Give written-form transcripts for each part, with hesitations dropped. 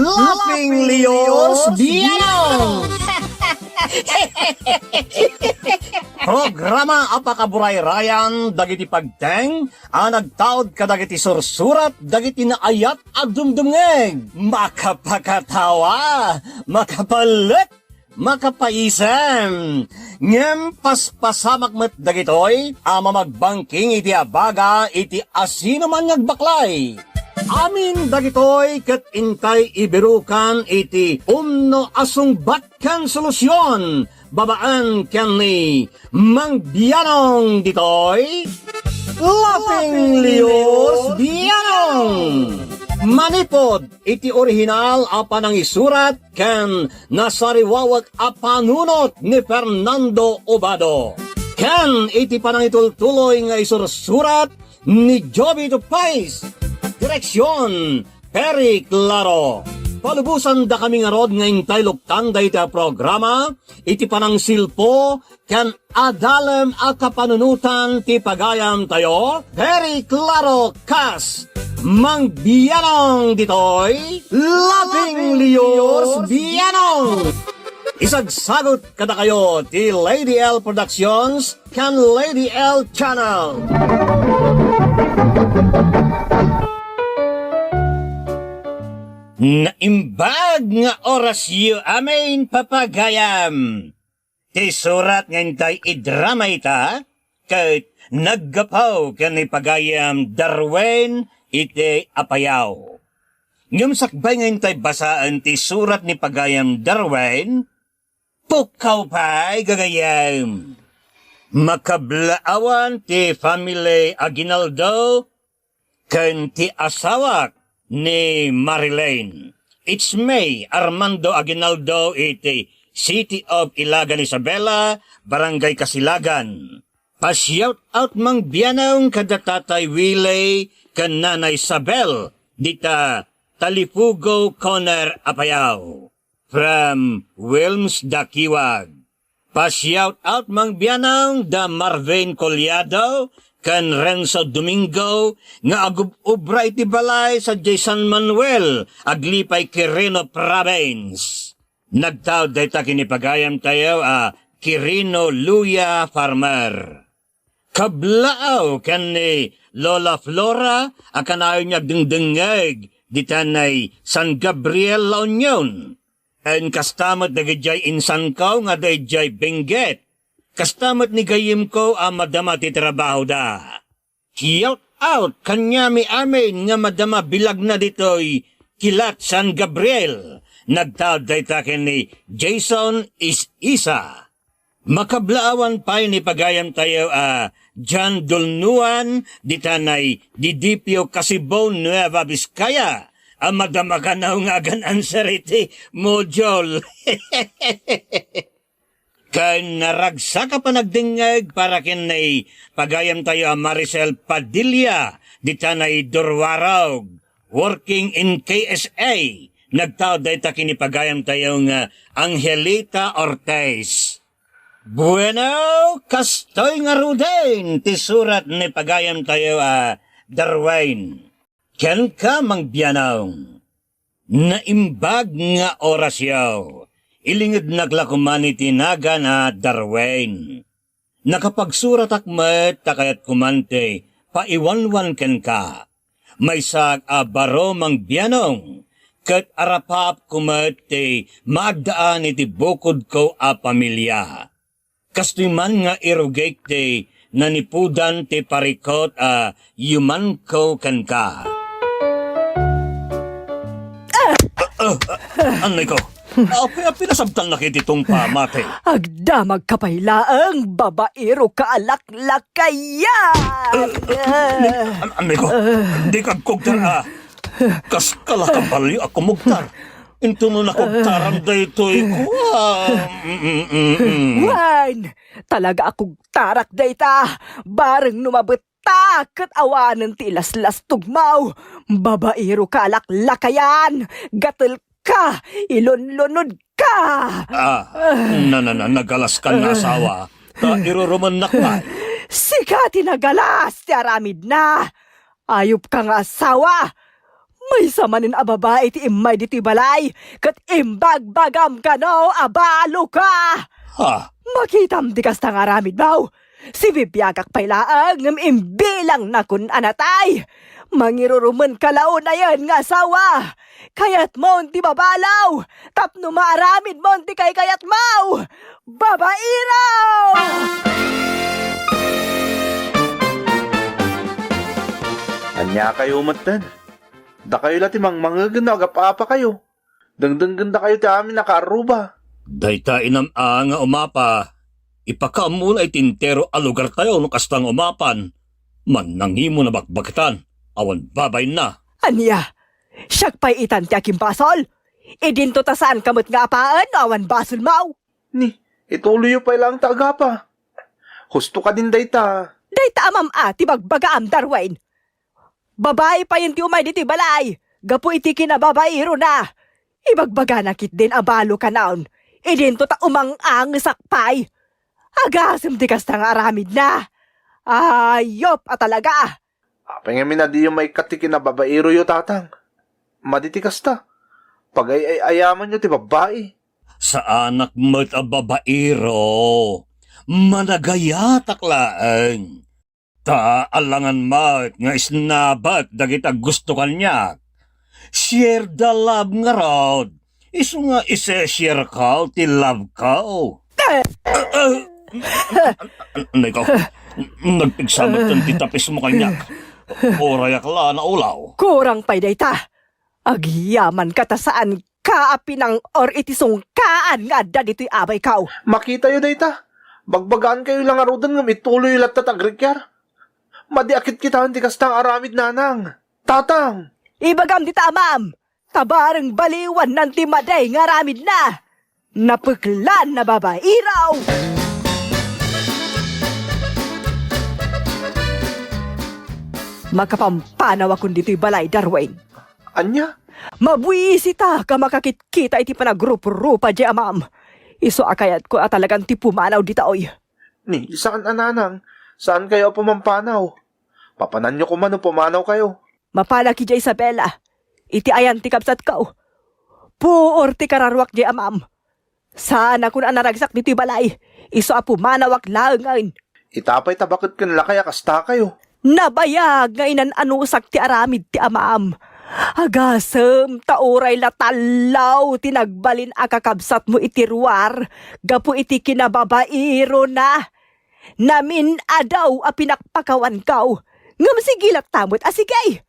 Laughing Leos Biano! Programa apakaburay rayan dagiti pagteng nagtaod kadagiti sursurat dagiti naayat at dumdumngeg makapakatawa makapalit makapaisem ngem paspasamak met dagitoy mamagbangking iti abaga iti asino man ngagbaklay. Amin dagitoy ket intay ibirukan iti umno asungbat ken solusyon babaan ken ni Mang Bianong ditoy Laughing Leos Bianong manipod iti orihinal apan ang isurat ken nasariwawak apanunot ni Fernando Obado ken iti panangitultuloy nga isursurat ni Joby Tupais. Direksyon, Perry Claro. Palubusan da kami nga rod nga intay luktan da iti programa, iti panang silpo, kan adalem a kapanunutan ti pagayam tayo, Perry Claro Kas, Mang Bianong ditoy, Laughing Leos Bianong. Isagsagot kada kayo ti Lady L Productions, kan Lady L Channel. Naimbag nga orasyo amin papagayam. Ti surat nga intay idrama ita, kahit naggapaw kan ipagayam Darwin iti apayaw. Ngam sakbay nga intay basaan ti surat ni pagayam Darwin, pukaw pa'y gagayam. Makablaawan ti family Aguinaldo, kan ti asawak ni Marilyn. It's May Armando Aguinaldo iti City of Ilagan Isabela, Barangay Kasilagan. Pa-shout out Mang Bianong kada Tatay Willie kan Nanay Isabel dita Talipugo Corner Apayaw. From Wilms Dakiwag. Pa-shout out Mang Bianong da Marvin Collado kan Renzo Domingo nga agububra iti balay sa San Manuel aglipay Quirino Province. Nagtawd dayta kinipagayam tayo Quirino Luya Farmer. Kablaaw kan ni Lola Flora akanayo niya dingdingeg ditanay San Gabriel La Union. En kastamot dagijay insan ko nga dayjay Benguet. Kastamot ni gayim ko madama ti trabaho da. Shout out kanyami amin nga madama bilag na ditoy Kilat San Gabriel. Nagtawd dayta ken ni Jason Isa. Makablaawan pa ni pagayam tayo John Dulnuan ditanay Didipio Casibon Nueva Vizcaya. Madama ka na nga ganan sariti Mojol. Kaya naragsa ka pa nagdingag para kinay pagayam tayo Maricel Padilla, ditanay Durwarog, working in KSA. Nagtawd dayta kinipagayam tayo Angelita Ortiz. Bueno, kastoy nga ruden, ti surat ni pagayam tayo Darwin. Ken ka Mang Bianong, naimbag nga orasyaw. Ilingid naglakuman iti naga na Darwin. Nakapagsurat akmet takayat kumante, paiwanwan ken ka. May sag baro Mang Bianong, ket arapap kumet ti magdaan iti bukod ko pamilya. Kastoy man nga irugek ti nanipudan ti parikot yuman ko ken ka. Anay ko? Pinasabtan na kititong pamate. Agdamag kapaylaang babaero kaalaklakayan. Anay ko, di kagkugtar kas kalakabali ako mugtar. Into no nakugtaran daytoy ko. Wan, talaga akong tarak dayta. Bareng numabot ket awanan ti laslas tugmaw. Babaero kaalaklakayan. Gatel ka, ilunlunod ka. Nagalas ka na asawa. Iruruman nakman. Sika tinagalas, ti aramid na. Ayop kang asawa. May samanin a babae ti imay diti balay, kat imbagbagam ka no, abalo ka! Ha? Makitam di kas tangaramid baw. Si bibiyagak pailaang ngam imbilang na kun anatay. Mangiruruman kalaon na yan nga asawa. Kayat mo ti babalaw. Tapno maaramid mo ti kayat mau. Babairaw! Anya kayo umatan. Da kayo lati mang mangaganda agap-apa kayo. Dangdang ganda kayo ti amin nakaaruba. Dayta inam nga umapa. Ipakaamula itintero a lugar tayo no kastang umapan. Man nangimo na bakbakitan. Awan babay na. Anya, siyak pa'y itan ti aking basol. Idinto ta saan kamot nga apaan, awan basol mau. Ni, ituloy pa ilang taagapa. Husto ka din dayta. Dayta amam ti bagbagaam Darwin. Babae pa yun ti umay diti balay. Gapu iti kinababairo na. Ibagbaga nakit din abalo ka naon. Idinto ta umang ang sakpay. Agasam di kas tang aramid na. Ayop talaga. Apay nga minadi yung may katikin na babaero yo tatang. Maditikas ta. Pag ay ayaman nyo ti babae. Sa anak mo't a babairo. Managayatak laeng. Taalangan mo't nga isnabat dagita gusto kanya. Share the love nga rod. Isu nga isa-share ka ti love ka. Anay ko, nagpigsamat ng titapis mo kanya. Orayak la na ulaw. Kurang pa'y dayta. Agyaman ka ta saan kaapinang or itisong kaan nga da dito'y abay kaw. Makita yo dayta. Bagbagaan kayo lang arudan nga mituloy lahat tatagrikyar. Madiakit kita hindi kastang aramid nanang. Tatang. Ibagam di tamam. Tabarang baliwan ng timaday nga ramid na. Napuklan na babairaw. Makapampanaw akong dito'y balay, Darwin. Anya? Mabuisita ka makakit-kita iti panagrupo-rupa di amam. Iso akayat ko talagang ti pumanaw di taoy. Ni, saan ananang? Saan kayo pumampanaw? Papanan nyo kumano pumanaw kayo. Mapalaki di Isabela. Iti ayan ti kapsat kao. Puor ti kararwak di amam. Sana kung anaragsak dito'y balay. Iso a pumanawak lang ngayon. Itapay tabakit kan lakaya kasta kayo. Nabayag nga inan-anusak ti aramid ti amam. Agasem, tauray latalaw, tinagbalin akakabsat mo iti ruwar, gapu iti kinababairo na. Namin adaw a pinakpakawan kaw, ngam sigilat tamot asigay.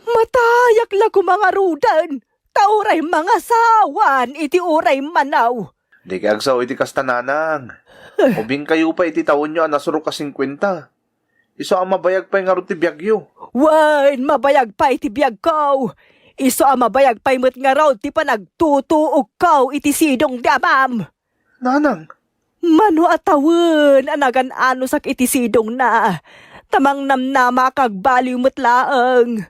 Matayak la ko mga rudan, tauray mga sawan, iti uray manaw. Di kaya agsaw iti kastananang. Ubing kayo pa iti taon nyo anasuro ka 50. Iso ang mabayag pa yung arot ti biyagyo. Wan, mabayag pa iti biyag ko. Iso ang mabayag pa imot nga raw ti panagtutuog ko iti sidong damam. Nanang. Mano atawin, anagan ano sak iti sidong na. Tamang namnama kagbaliw mo't laang.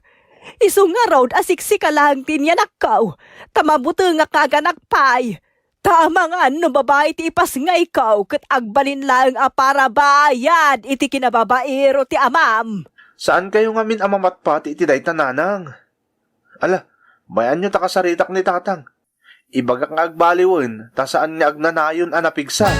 Iso nga raw asiksika lang tinyanak ko. Tamabuto nga kaganakpay. Tama nga no babae ti ipas nga ikaw kat agbalin lang a para bayad iti kinababaero ti amam. Saan kayo ngamin amamat pati iti dayta nanang? Ala, bayan nyo takasaritak ni tatang. Ibagak nga agbaliwin, ta saan nga agnanayon anapigsa.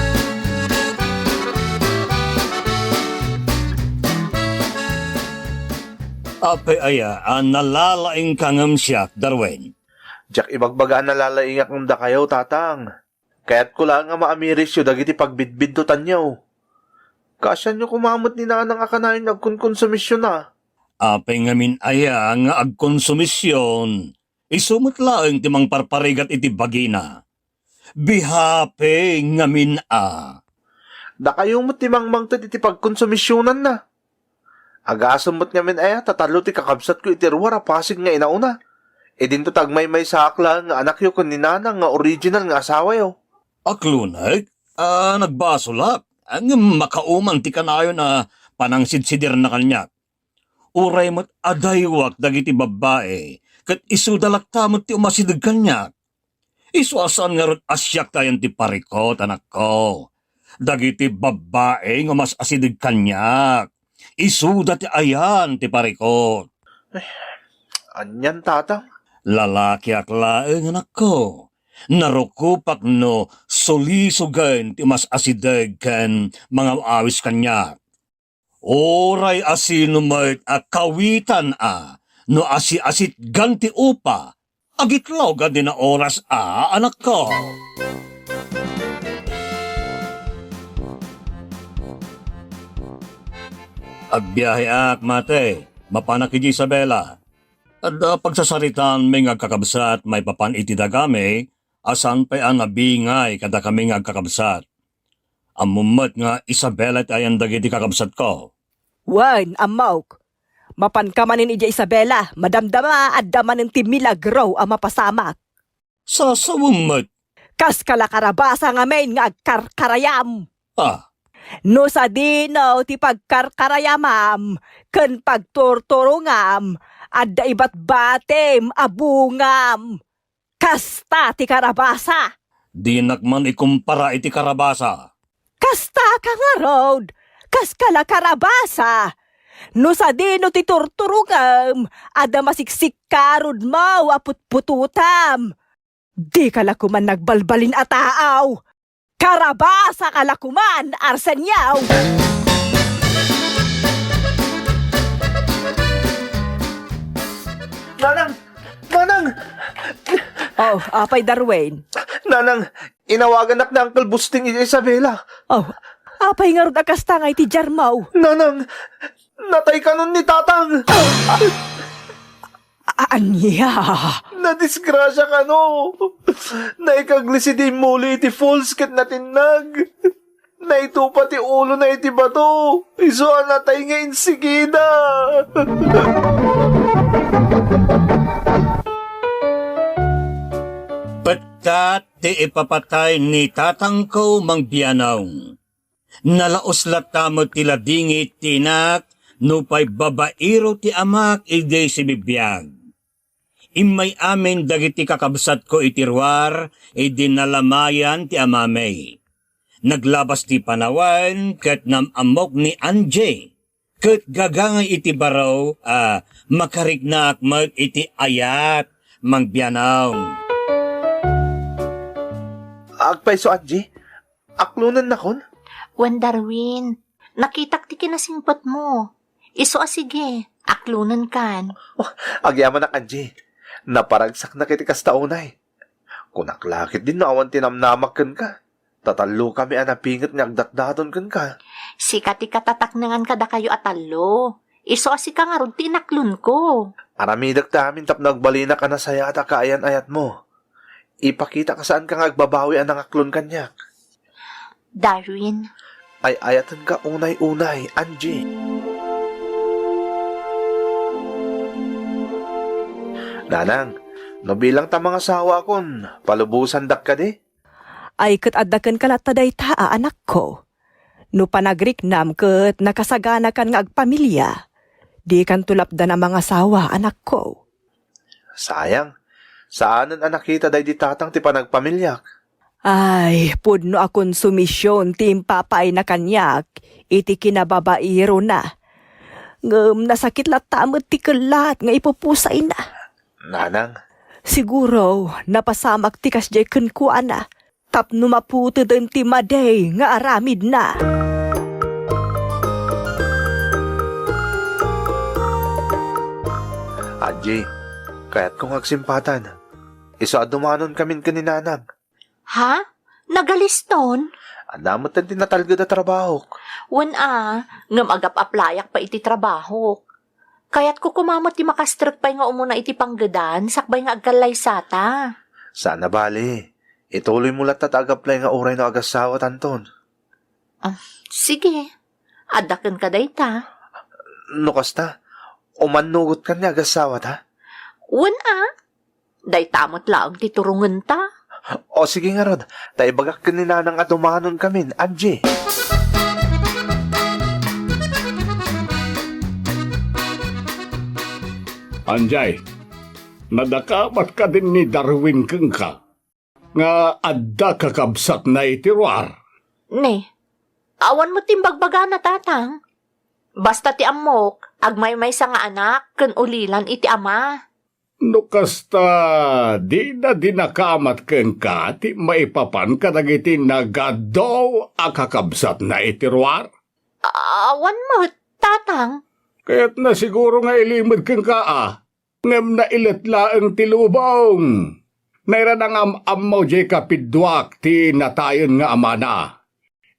Ape aya, nalalaing kangam siya, Darwin. Diyak ibagbaga nalalaingak ng da kayo, tatang. Kaya't ko lang nga maamiris yun dagiti pagbidbiddutan nyo. Kasya nyo kumamot ni nanang akanayon nagkunkonsumisyon na. Ape ngamin aya nga agkonsumisyon. Isumot laeng timang parparigat iti bagina. Bihape ngamin a. Da kayo mo't timang mangtad iti pagkonsumisyonan na. Agasumot ngamin aya tatalo ti kakabsat ko iti ruwara pasig nga inauna. E din to tagmay-may sakla nga anak yo kun ni nanang nga original nga asawa yo. Aklunag, nagbasulak. Ang makauman ti kanayo na panangsidsidir na kanya. Uray mo't adaywak dagiti babae, kat isudalak tamot ti umasidag kanya. Isuasan nga ron asyak tayan ti parikot, anak ko. Dagiti babae nga mas asidag kanya. Isuda ti ayan ti parikot. Anyan, tatang? Lalaki aklaeng anak ko. Narukupak no solisugan ti mas asideg ken mga awis kanya. Oray asino mayt kawitan no asi-asit ganti upa. Agitlaw ganti na oras anak ko. Agbiyahe mate, mapanak iti Isabela. At pagsasaritan may ngagkakabsat may papan iti dagami, asan pa ang nabingay kada kami ngagkakabsat. Amumat nga Isabela ay ang dagiti kakabsat ko. Wan, amawk. Mapan ka manin ija Isabela, madamdama at damanin ti milagro ang mapasamak. Sa sawummat, Kas kalakarabasa nga main nga agkarkarayam. No sa dinaw ti pagkarkarayamam, ken pagturturungam, adda ibat batem abungam. Kasta ti karabasa. di nakman ikumpara iti karabasa. Kasta ka nga road, kas kala karabasa. No sa dino ti turturungam, adda masiksik karod mau aput-pututam. Di kalakuman nagbalbalin ataaw. Karabasa kalakuman, Arsenyaw! Nanang! Nanang! Oh, apay Darwin. Nanang, inawagan na Uncle Busting iti Isabela. Oh, apay nga ron akasta nga iti Jarmaw. Nanang, natay ka nun ni tatang. Anya? Nadisgrasya ka no. Naikaglisidim muli iti falls ket natinag. Naitupa ti ulo na iti bato. Iso natay nga insigida. Pagkat ti ipapatay ni tatang ko mang biyanaw. Nalaos latamot ti ladingit tinak, nupay babairo ti amak ide si bibiyag. Imay amin dagiti kakabsat ko itirwar, nalamayan ti amamay. Naglabas ti panawan, ket namamok ni Anje. Ket gagangay iti baraw, makarignak mag iti ayat, mang biyanaw. Agpay so Angie, aklunan na kon? Wan Darwin, nakitak ti kinasimpot mo. Iso sige, aklunan kan. Agyaman na Angie, naparagsak na kiti kastaunay. Kunaklakit din na awan tinamnamak ka. Tatalo kami anapingit nga agdatdaton ka. Sikat ti katataknangan kada kayo atalo. Iso ka nga ron tinaklun ko. Aramidak tamin tap nagbalina ka na saya at akaayan-ayat mo. Ipakita ka saan ka nga agbabawi ang aklon kanyak. Darwin, Ay ayatan ka unay-unay, Angie. Nanang, no bilang ta mga sawa kon, palubusan dak ka di? Ay ket addaken kalataday taa anak ko. No panagriknam ket nakasagana kan nga agpamilya. Di kan tulapdan ang mga sawa anak ko. Sayang, saanan anak kita day di tatang ti panagpamilyak? Ay, pudno akon sumisyon ti impapay na kanyak, iti kinababairo na. Ngem nasakit latamot ti kelat nga ipupusay na. Nanang, Siguro, napasamak ti kasjay kenkuan na. Tapno maputo den ti maday nga aramid na. Angie, kaya't kung agsimpatan, iso adumanon kamin kaninanang. ha? Nagaliston? Anamot ang tinatalgad na trabaho. Wan ngam agap-aplayak pa iti trabaho. Kaya't ko kumamot ti makastrek pa'y nga umuna iti panggadan, sakbay nga agkalay sata. Sana bali, ituloy mo lahat tatagaplay nga oray na agasawa tanton. Sige, adakan ka day ta. No kasta, umanugot ka niya agasawa ta? Wan day tamot laang ti turungan ta. O sige nga rod, tayo bagak kaninanang adumanon kamin, Angie. Anjay, nadakamat ka din ni Darwin keng ka, nga adda kakabsat na itirwar. Ne, awan mo timbagbaga na tatang. Basta ti amok, agmay-may sa nga anak, ken ulilan iti ama. No kasta di na dinakamat ken ka ti maipapan ka dagiti nagadaw a kakabsat na itirwar. Awan mo, tatang. Kaya't na siguro nga ilimod ken ka ngem na iletla ang tilubong. Nairan ang am-amaw jay kapidwak ti natayon nga amana.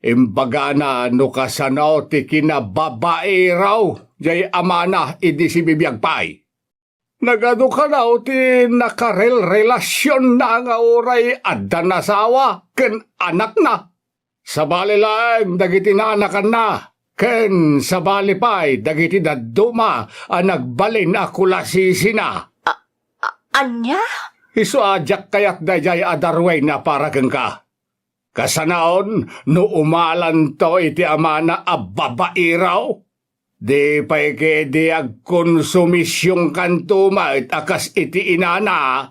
Imbaga na no kasanaw ti kinababae raw jay amana idi si bibiyag pay. Nagado ka raw ti nakarel-relasyon na nga oray adda nasawa ken anak na. Sabali lang dagiti naanakan na ken sabali pay dagiti dadduma a nagbalin a kulasisi na. Anya? Isu ajak kayak dayay adarway na para keng ka. Kasanaon no umalan to iti amana a babae raw. Di pa'y di agkonsumisyong kantuma at akas iti inana.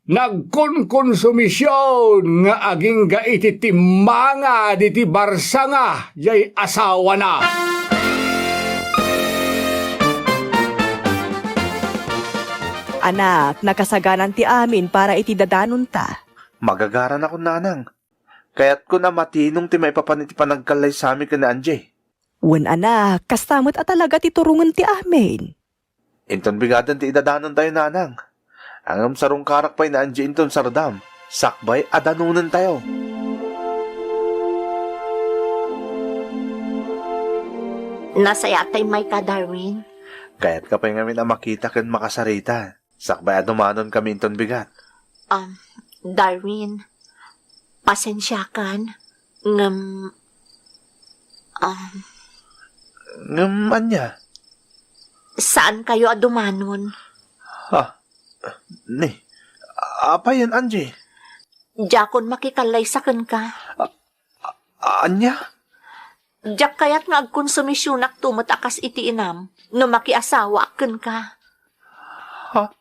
Nagkonkonsumisyon nga aging ga iti timanga di ti barsa nga jay asawa na. Anak, nakasaganan ti amin para iti dadanon ta. Magagaran ako, nanang. Kaya't ko na matinong ti maipapan iti panagkalay sa amin ka ni Anjay. Wan anak, kastamot at talaga ti turungan ti amin. Inton bigadan ti idadanon tayo, nanang. Angam sarong karak pa'y na Anjay inton sardam. Sakbay adanunan tayo. Nasaya tay may ka, Darwin. Kaya't kapay ngamin ang makita ken makasarita. Sakbay adumanon kami inton bigat. Darwin, pasensya kan. Anya? Saan kayo adumanon? Ha? Ni? Apa yan, Anjay? Jakon makikalay sa ka. Anya? Jak kayat nga agkonsumisyonak tumot akas iti inam, no makiasawa aken ka. Ha?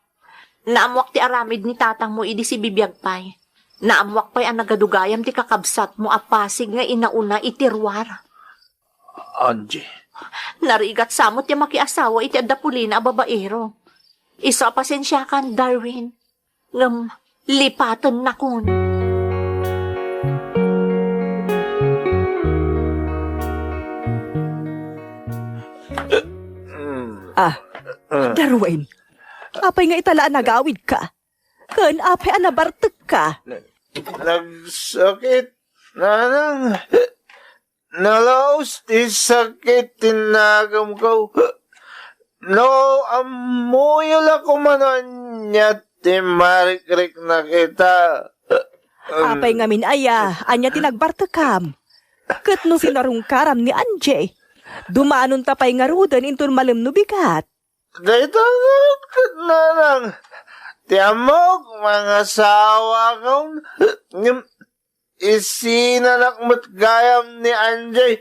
Naamwak ti aramid ni tatang mo idi si bibiyag pay. Naamwak pa'y ang nagadugayam ti kakabsat mo apasig nga inauna itirwar. Anjay? Narigat samot ti makiasawa iti adapulina a babaero. Isa pasensya kan, Darwin. Ngam lipatan na kun. Darwin, apay nga italaan nagawid ka. Ken apay anabartek ka. Nagsakit, nanang. Nalaos ti sakit tinagam ko. No, amuyol ako manon niya ti marikrik na kita. Apay nga minaya, anya tinagbartekam. Ket no sinarungkaram ni Anjay. Dumaanon tapay nga rudan inton malim no bigat. Daytangot kat nanang. Tiamok mga sawa kaun. Isinanakmat gayam ni Anjay.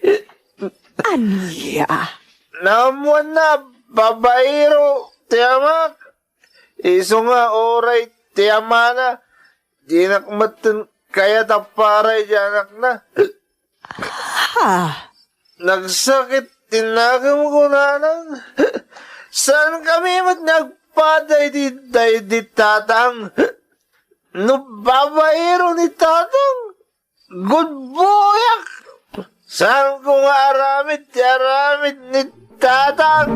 Anya? Namuan na babaero. Tiamak. Iso nga oray tiamana. Dinakmatan kaya taparay janak na. Ha? Nagsakit tinagam ko nanang. Saan kami nagpaday di tatang? No babaero ni tatang? Good boyak! Saan ko nga aramid ni tatang?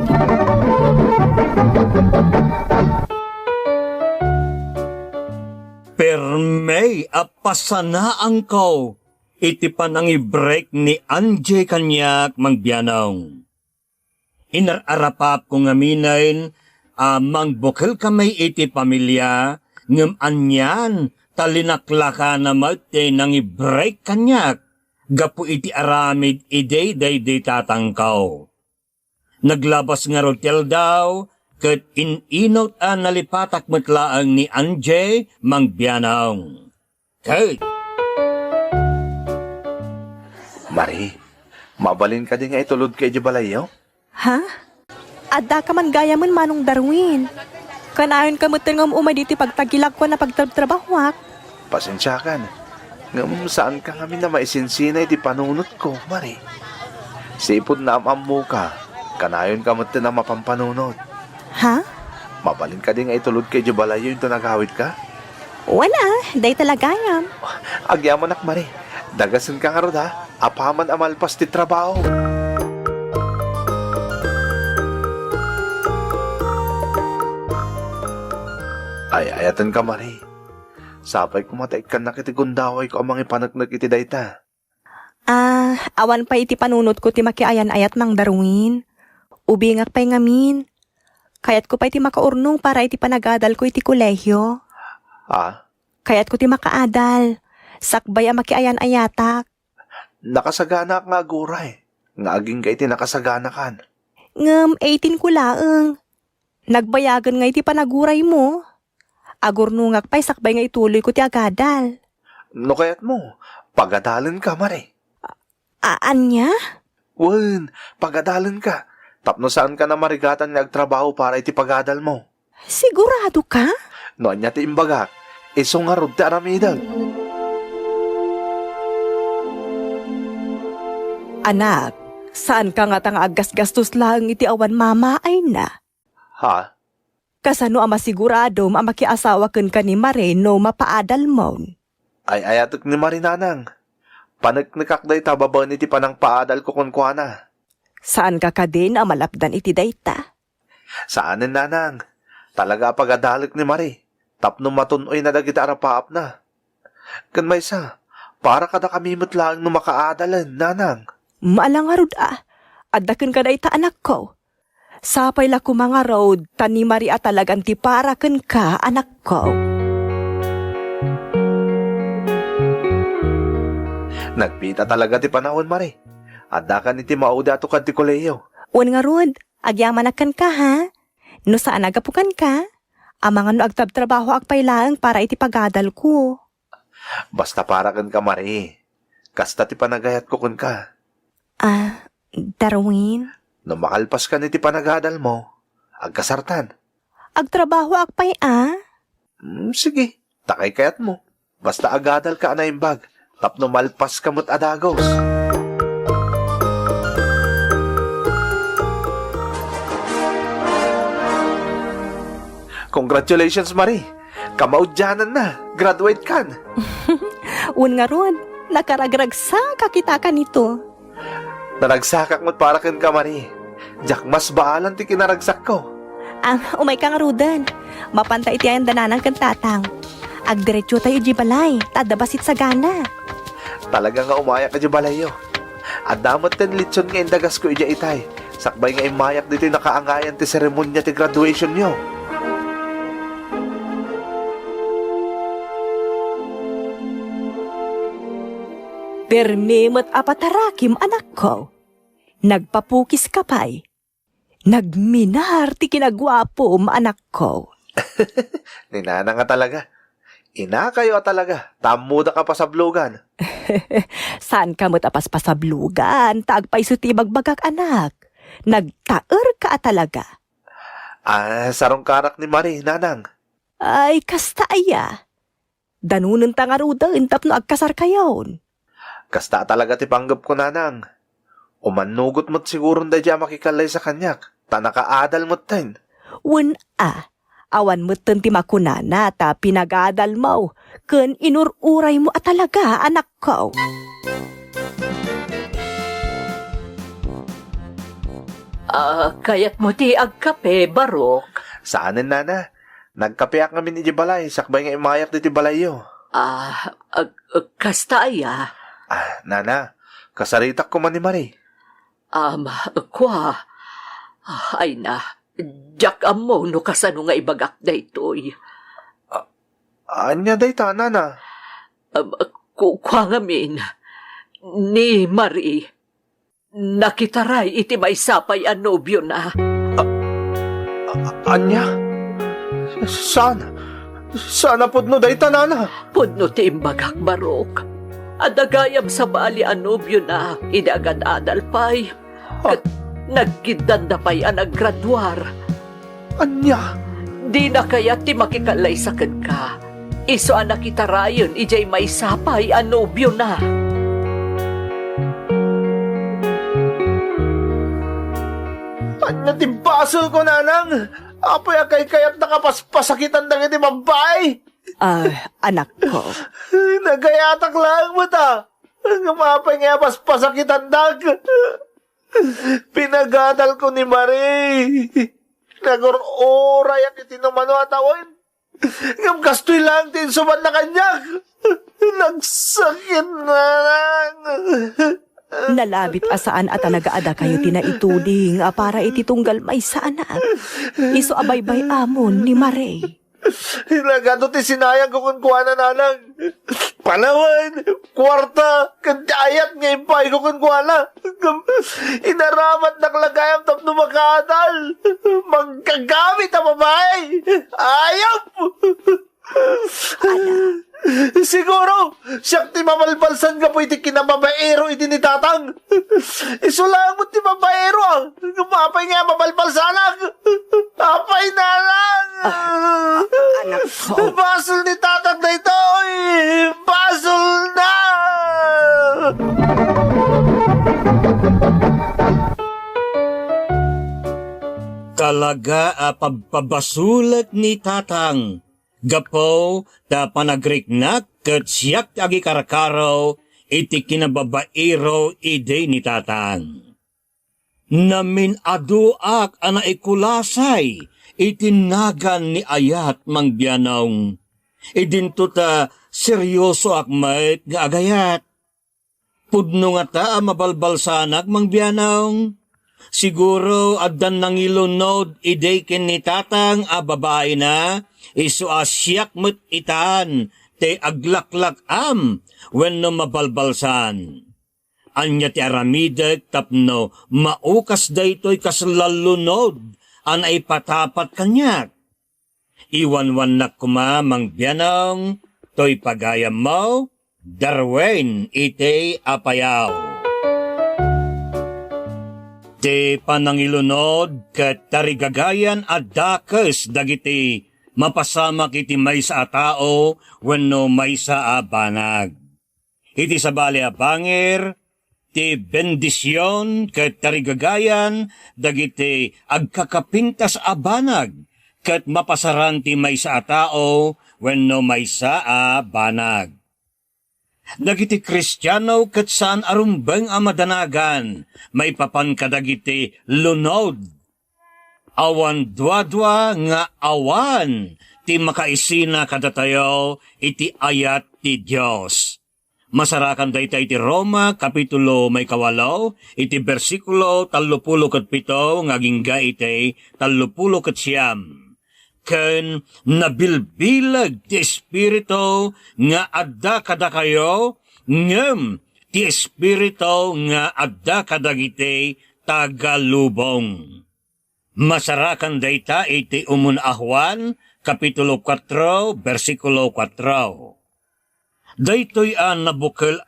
Permay, apasanaan ko. Iti panang i-break ni Anjay kanyak mangbiyanong. Inararapap ko nga minayin, mangbukil kamay iti pamilya, ngem anyan, talinaklaka na mati nang i-break kanyak, gapu iti aramid day tatangkaw. Naglabas nga rotel daw, ket ininot ang nalipatak matlaang ni Anjay mangbiyanong. Ket, Mari, mabalin ka din nga itulod kay Jabalayo? Ha? Adda ka man gaya man manong Darwin. Kanayon ka mo tingom umay diti pagtagilak ko na pagtrabahuak. Pasensya ka na. Ngam saan ka kami na maisinsinay di panunot ko, Mari? Sipod na amam mo ka. Kanayon ka mo na mapampanunot. Ha? Mabalin ka din nga itulod kay Jubalayo yung nagawid ka? Wala, day talaga yan. Agyaman ak Mari. Dagasin ka nga rod ha. Apaman amalpas ti trabaho. Ay, ayatan ka Mari. Sapay kumatay ka na kiti gundaway ko amang ipanagnak iti dayta. Awan pa iti panunot ko ti makiayan ayat mang Darwin. Ubingak pa'y ngamin. Kayat ko pa iti makaurnong para iti panagadal ko iti kolehyo. Kayat ko ti makaadal. Sakbay ang makiayan ayatak. Nakasagana nga guray. Nga aging ka iti nakasagana kan. 18 ko laeng. Nagbayagan nga iti panaguray mo. Agurnungak pa'y sakbay nga ituloy ko ti agadal. No kayat mo, pagadalan ka Mari. Anya? Wen, pagadalan ka. Tapno saan ka na marigatan nga agtrabaho para iti pagadal mo. Sigurado ka? No anya ti imbagak, iso nga rod ti aramidag. Anak, saan ka nga tang agas-gastos lang iti awan mama ay na? Ha? Kasano ang masigurado ang makiasawa ken ka ni Marino mapaadal mo? Ay ayatok ni Marinanang. Panagnikakday tababaw iti panang paadal ko kunkwana. Saan ka din ang malapdan iti dayta? Saanin nanang? Talaga pagadalik ni Mari. Tapno matunoy na dagiti arapaap na. Kan may sa, para kada kamimot lang no makaadalan, nanang. Maalangarod Adaken ka dayta anak ko. Sapay la ko mga road, tani Mari talagang ti para ken ka anak ko. Nagpita talaga ti panahon, Mari. Adda ka ni ti mauda ato kad ti koleyo. Un nga rod, agyamanakan ka ha? No saan agapukan ka? Amangan no agtabtrabaho agpailaang para iti pagadal ko. Basta para kan ka, Mari. Kasta ti panagayat ko kun ka. Darwin? No makalpas ka ni ti panagadal mo, agkasartan. Agtrabaho agpay Sige, takay kayat mo. Basta agadal ka na imbag. Tapno malpas kamot adagos. Congratulations, Mari. Kamaudyanan na. Graduate kan. Un nga rod, nakaragragsa kakita ka nito. Naragsakak mo't para kan ka, Mari. Jak mas baalan ti kinaragsak ko. Umay ka nga rodan. Mapanta iti ayan dananang kan tatang. Agdiretso tayo di balay, tadabasit sa gana. Talaga nga umayak ka di balayo. At damot ten litson nga indagas ko ija itay. Sakbay nga imayak dito nakaangayan ti seremonya ti graduation nyo. Permimot apatarakim anak ko. Nagpapukis ka pa'y. Nagminar ti kinagwapo anak ko. Ninana nga talaga. Ina kayo talaga. Tamuda ka pa sa blugan. Saan ka mo't apas pa sa blugan? Taagpay suti magbagak anak. Nagtaer ka talaga. Sarong karak ni Mari, nanang. Ay, kasta aya. Danunan tangaruda, intap no agkasar kayon. Kasta talaga ti panggap ko, nanang. Umanugot mo't siguro na dya makikalay sa kanyak. Tanakaadal mo't tayo. Awan mo't ti makunana ta pinagadal mo. Kun inururay mo talaga, anak ko. Kayat mo ti agkape, Barok. Saanin, nana? Nagkapiak kami ni Jibalay. Sakbay nga imayak di ti balayo. Kasta aya. Nana, kasaritak ko man ni Mari. Ay na, jak amo no kasano nga ibagak da ito'y. Anya dayta, nana? Kwa ngamin, ni Marie, nakitaray iti may sapay a nobyo na. Anya? Saan? Saan na pudno dayta, nana? Pudno ti imbagak, Barok. Adagayam sa bali a nobyo na, idagad adal pay. Nagkidanda pa'y naggraduar. Anya? Di na kaya ti makikalay sa ka. Iso nakitarayon, ijay may sapay a nobyo na. Anya ti basol ko, nanang? Apoy akay kaya't nakapaspasakitan na nga di mabay. Anak ko. Nagayatak lang mo ta. Ang mapay nga paspasakitan na. Pinagadal ko ni Marie. Nagororay ang itinumano at awin. Ngam kastoy lang din suman na kanya. Nagsakit na lang. Nalabit asaan at nagaada kayo tinaituding para ititunggal may sa anak. Iso abaybay amon ni Marie. Hilagado ti sinayang ko kung kuha na nalang. Palawan, kwarta, kandayat nga impay ko kung kuha na. Inaramat naglagayam tapno makadal. Magkagamit ang babae. Ayop! Siguro, siyak ti mamalbalsan ka po iti kinababaero iti ni tatang. Isulang mo ti babaero ah. Mapay nga mamalbalsanak. Apay na lang. Anak ko. Basol ni tatang na ito. Basol na. Talaga pagpabasulat ni tatang. Gapo ta panagriknak ket siyak agi karakaraw iti kinababaero ide ni tatang. Namin aduak ana ikulasay itinagan ni ayat mangbianaw. Idinto ta seryoso akmet nga agayat. Pudno nga ta mabalbalsanak mangbianaw. Siguro addan nang ilunod ide ken ni tatang a babae na isu asyak met itan te aglaklak wenno mabalbalsan. Anya ti aramidek tapno maukas daytoy kaslalunod an ay patapat kanyak. Iwanwan na kuma mangbianong toy pagayam mo Darwen ite apayaw. Ti panangilunod ket tarigagayan at dakes dagiti mapasamak iti maysa a tao wenno maysa a banag. Iti sabali a bangir ti bendisyon ket tarigagayan dagiti agkakapintas a banag ket mapasaran ti maysa a tao wenno maysa a banag. Dagiti Kristiyano ket saan arumbeng a madanagan, may papan kadagiti lunod. Awan dwa-dwa nga awan, ti makaisina kadatayo iti ayat ti Diyos. Masarakan dayta iti Roma, kapitulo may 8, iti bersikulo 37 ngagingga iti 39. Ken nabilbilag ti Espiritu nga adda kada kayo, ngem ti Espiritu nga adda kadagiti tagalubong. Masarakan dayta iti umunahwan, kapitulo 4, bersikulo 4. Daytoy nabukel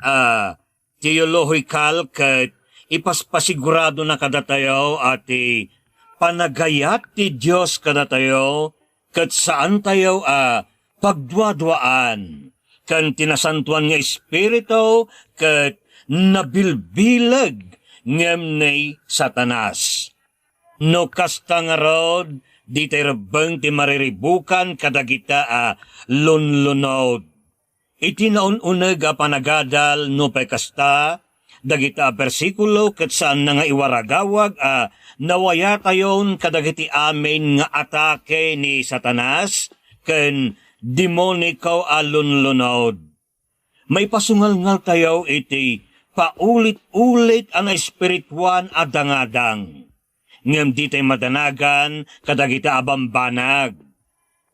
theological ket ipaspasigurado na kadatayo ati panagayat ti Diyos kadatayo ket saan tayo pagduadwaan kan tinasantuan nga Espiritu ket nabilbilag ngem ni Satanas. No kasta nga rod, di tayo rabang ti mariribukan kadagita lunlunod. Iti naununag panagadal no pay kasta, dagita bersikulo ket saan na nga iwaragawag nawaya tayon kadagiti amin nga atake ni Satanas ken demonikaw lunlunod. May pasungal-ngal tayo iti paulit-ulit ang espirituan adangadang. Ngem di tayo madanagan kadagiti abambanag.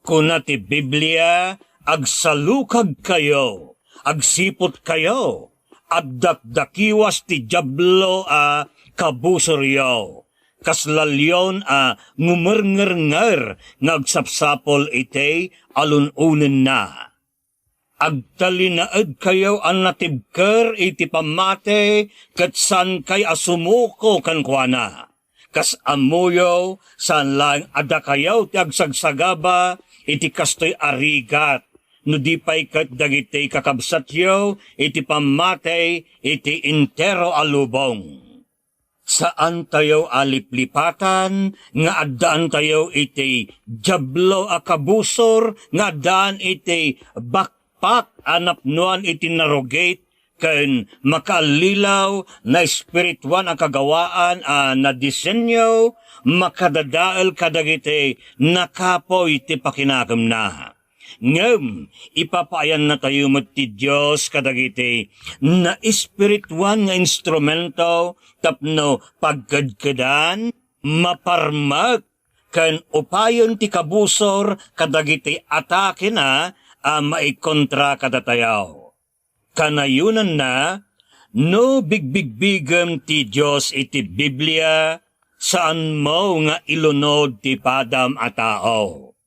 Kuna ti Biblia agsalukag kayo, agsipot kayo, agdakdakiwas ti Diablo kabusoryo. Kaslalyon ngumer-nger-nger ngagsapsapol ite alununen na. Agtalinaed kayo ang natibker iti pamate ket san kay asumuko kankwana. Kas amuyo san lang ada kayo ti agsagsagaba iti kastoy arigat. No di pa'y kat dagiti kakabsatyo, iti pamatay, iti intero alubong. Saan tayo aliplipatan, nga addaan tayo iti jablo a kabusor, nga addaan iti bakpak anapnuan iti narogate, ken makalilaw na espirituan ang kagawaan na disenyo, makadadael kadagiti nakapoy ti pakinagam na. Ngem, ipapaayan na tayo met ti Diyos kadagiti na espirituan nga instrumento tapno pagkadkadan, maparmak, ken upayon ti kabusor kadagiti atake na maikontra kadatayaw. Kanayunan na, no bigbigbigam ti Diyos iti Biblia, saan mo nga ilunod ti padam a tao.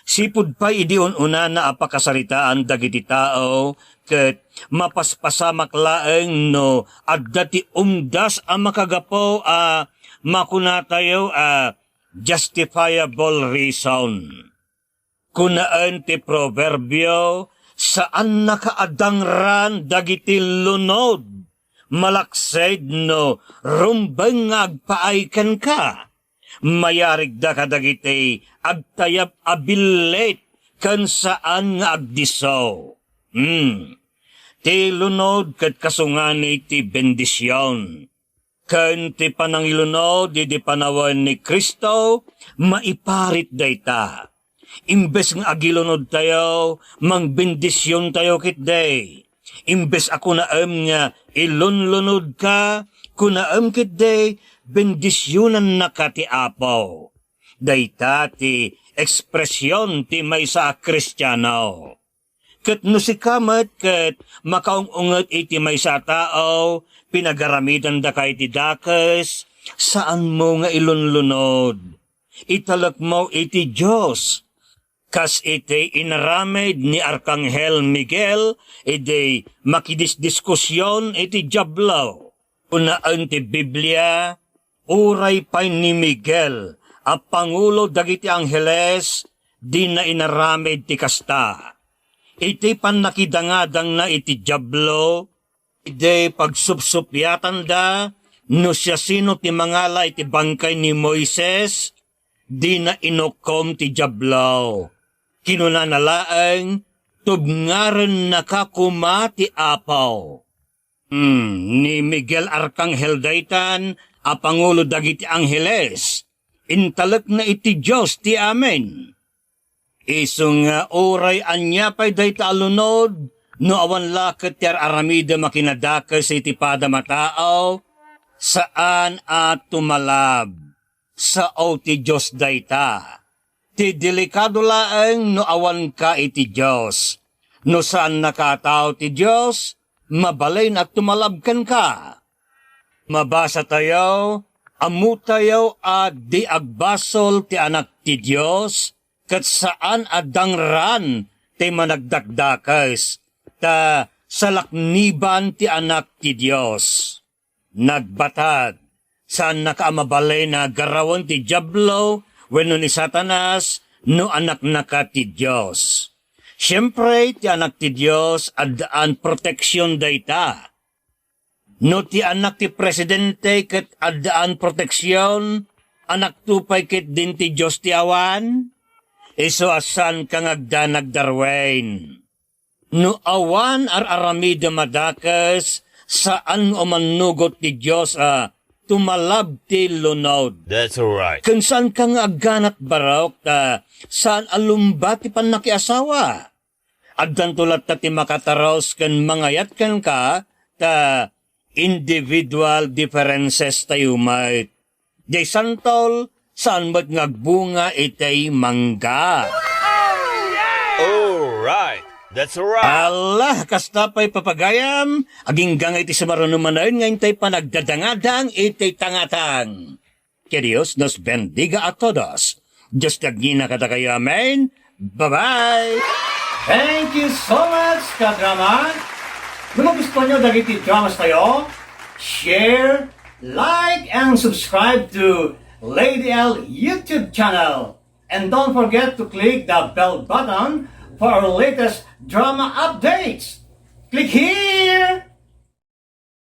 Sipud pa idion una na apakasaritaan dagiti tao, ket mapaspasamak laeng no adda ti umdas a makagapo makunatayo justifiable reason. Kunaan ti proverbio, saan nakaadangran dagiti lunod, malaksayd no rumbeng nga agpaaykan ka. Mayarig da kadagiti agtayap abilet kan saan nga agdiso. Ti lunod ket kasungani ti bendisyon. Ken ti panangilunod di panawan ni Kristo, maiparit dayta. Imbes nga agilunod tayo, mangbendisyon tayo kitday. Imbes ako naam nga ilunlunod ka, kunaam kitday, bendisyonan na ka ti Apo. Dayta ti ekspresyon ti maysa a Kristiyano. Ket no si kamet ket makaungunget iti maysa tao, pinagaramitan da kay ti dakes, saan mo nga ilunlunod? Italak mo iti Diyos. Kas iti inaramid ni Arkanghel Miguel, iti makidisdiskusyon iti jablaw. Unaan ti Biblia, uray pay ni Miguel, a pangulo dagiti angheles, di na inaramid ti kasta. Iti panakidangadang na iti jablo, iti pagsupsupyatan da, no siya sino ti mangala iti bangkay ni Moises, di na inukom ti jablo. Kinunanalaeng, tubngaren nakakuma ti Apaw. Ni Miguel Arkanghel daytan, a pangulo dagiti angheles, intalek na iti Diyos ti amen. Iso nga oray anya pa'y dayta alunod, no awan laket ti aramida makinadakas iti padamatao, saan at tumalab, sao ti Diyos dayta. Ti delikado laeng no awan ka iti Diyos, no saan nakatao ti Diyos, mabalain at tumalabkan ka. Mabasa tayo, amu tayo di agbasol ti anak ti Diyos, kat saan adangran ti managdakdakas, ta salakniban ti anak ti Diyos. Nagbatad, saan nakaamabalay na garawan ti Diablo, wenno ni Satanas, no anak naka ti Diyos. Siyempre, ti anak ti Diyos, addaan proteksyon dayta. No ti anak ti presidente, ket addaan proteksyon, anak tupay ket din ti Diyos ti awan, iso asan kang agdanag darwain. No awan aramida madakas, saan umanugot ti Diyos tumalab ti lunod. That's alright. Kung saan kang agganat barok, saan alumba ti panakiasawa. Agdan tulat ta ti makataros kan mangayat kan ka, ta individual differences tayo may. Di santol, saan ba't ngagbunga itay mangga. Alright. That's alright. Allah, kasta pa'y papagayam, aging gangay iti sumarunumanayon ngayon tayo panagdadangadang itay tangatang. Que Dios nos bendiga a todos. Diyos kagina kada kayo, amen. Bye-bye! Thank you so much, kadrama. Kung magustuhan nyo dagiti dramas tayo, share, like, and subscribe to Lady L YouTube channel. And don't forget to click the bell button for our latest drama updates. Click here!